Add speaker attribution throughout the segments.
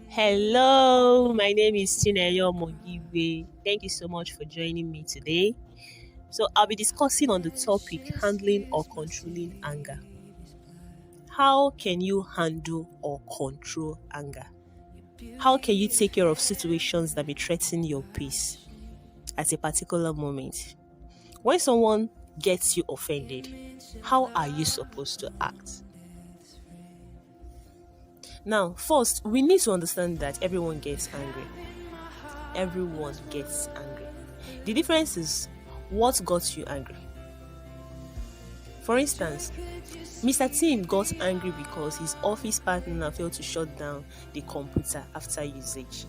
Speaker 1: Hello, my name is Tineyo Mogiwe. Thank you so much for joining me today. So, I'll be discussing on the topic handling or controlling anger. How can you handle or control anger? How can you take care of situations that may threaten your peace at a particular moment? When someone gets you offended, how are you supposed to act? Now, first, we need to understand that everyone gets angry. Everyone gets angry. The difference is what got you angry. For instance, Mr. Tim got angry because his office partner failed to shut down the computer after usage.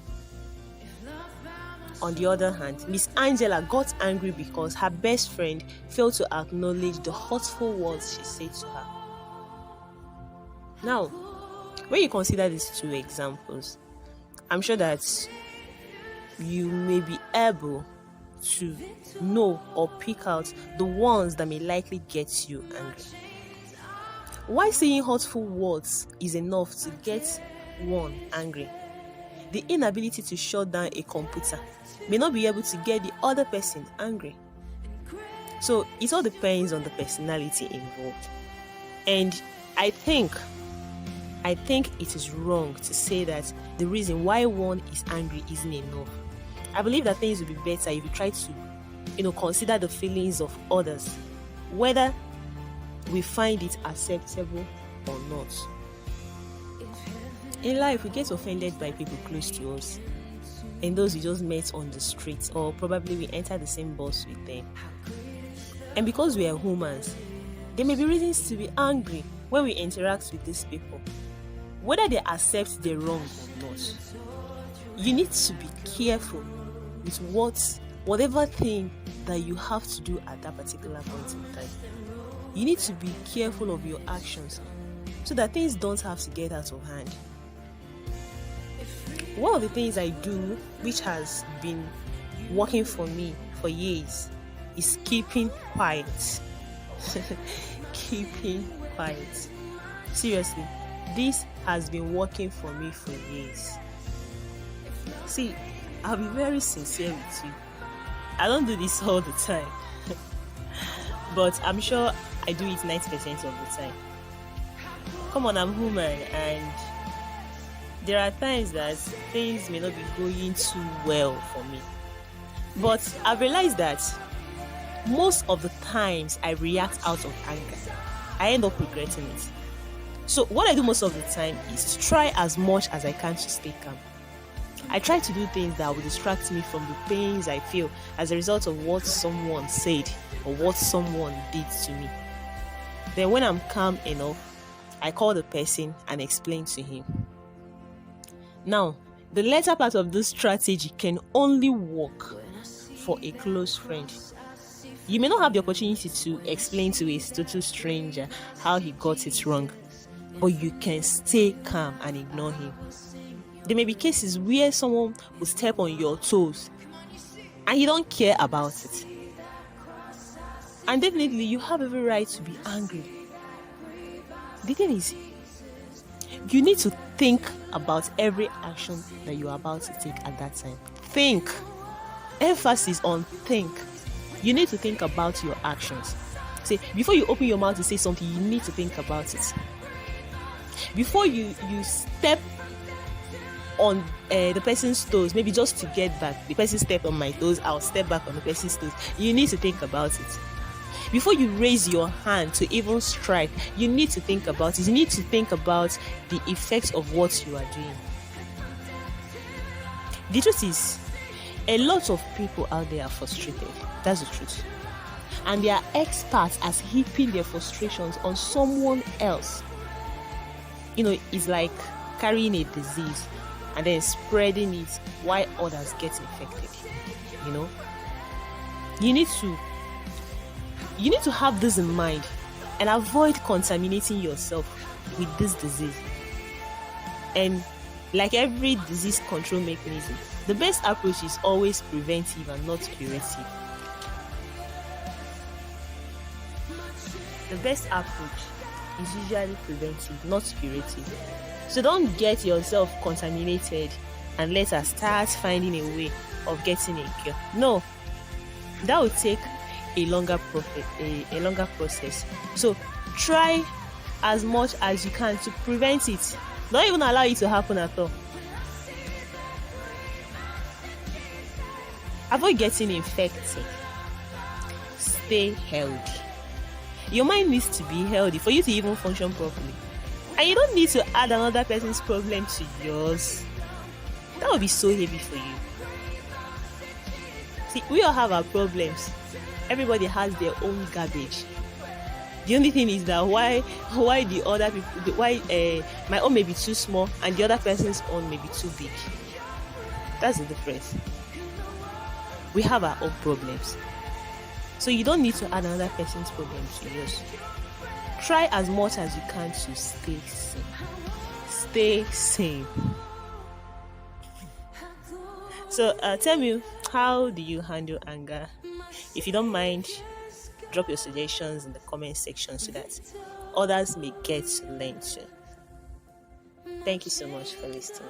Speaker 1: On the other hand, Miss Angela got angry because her best friend failed to acknowledge the hurtful words she said to her. Now, when you consider these two examples, I'm sure that you may be able to know or pick out the ones that may likely get you angry. Why saying hurtful words is enough to get one angry, the inability to shut down a computer may not be able to get the other person angry. So it all depends on the personality involved. And I think it is wrong to say that the reason why one is angry isn't enough. I believe that things will be better if you try to, consider the feelings of others, whether we find it acceptable or not. In life, we get offended by people close to us, and those we just met on the street, or probably we enter the same bus with them. And because we are humans, there may be reasons to be angry when we interact with these people, whether they accept the wrong or not. You need to be careful with whatever thing that you have to do at that particular point in time. You need to be careful of your actions so that things don't have to get out of hand. One of the things I do, which has been working for me for years, is keeping quiet. Keeping quiet. Seriously, this has been working for me for years. See, I'll be very sincere with you. I don't do this all the time. But I'm sure I do it 90% of the time. Come on, I'm human, and there are times that things may not be going too well for me. But I've realized that most of the times I react out of anger, I end up regretting it. So what I do most of the time is to try as much as I can to stay calm. I try to do things that will distract me from the pains I feel as a result of what someone said or what someone did to me. Then when I'm calm enough, I call the person and explain to him. Now, the latter part of this strategy can only work for a close friend. You may not have the opportunity to explain to a total stranger how he got it wrong, but you can stay calm and ignore him. There may be cases where someone will step on your toes and you don't care about it. And definitely you have every right to be angry. The thing is, you need to think about every action that you are about to take at that time. Think. Emphasis on think. You need to think about your actions. See, before you open your mouth to say something, you need to think about it. Before you step on the person's toes, maybe just to get back, the person stepped on my toes, I'll step back on the person's toes. You need to think about it. Before you raise your hand to even strike, you need to think about it. You need to think about the effects of what you are doing. The truth is, a lot of people out there are frustrated. That's the truth. And they are experts at heaping their frustrations on someone else. It's like carrying a disease and then spreading it while others get infected. You need to have this in mind and avoid contaminating yourself with this disease. And like every disease control mechanism, the best approach is always preventive and not curative. The best approach is usually preventive, not curative. So don't get yourself contaminated and let her start finding a way of getting a girl. No, that will take a longer process. So try as much as you can to prevent it. Don't even allow it to happen at all. Avoid getting infected. Stay healthy. Your mind needs to be healthy for you to even function properly. And you don't need to add another person's problem to yours. That would be so heavy for you. See, we all have our problems. Everybody has their own garbage. The only thing is that why the other people, my own may be too small and the other person's own may be too big. That's the difference. We have our own problems. So you don't need to add another person's problems to yours. Try as much as you can to stay sane. Stay sane. So tell me, how do you handle anger? If you don't mind, drop your suggestions in the comment section so that others may get to learn too. Thank you so much for listening.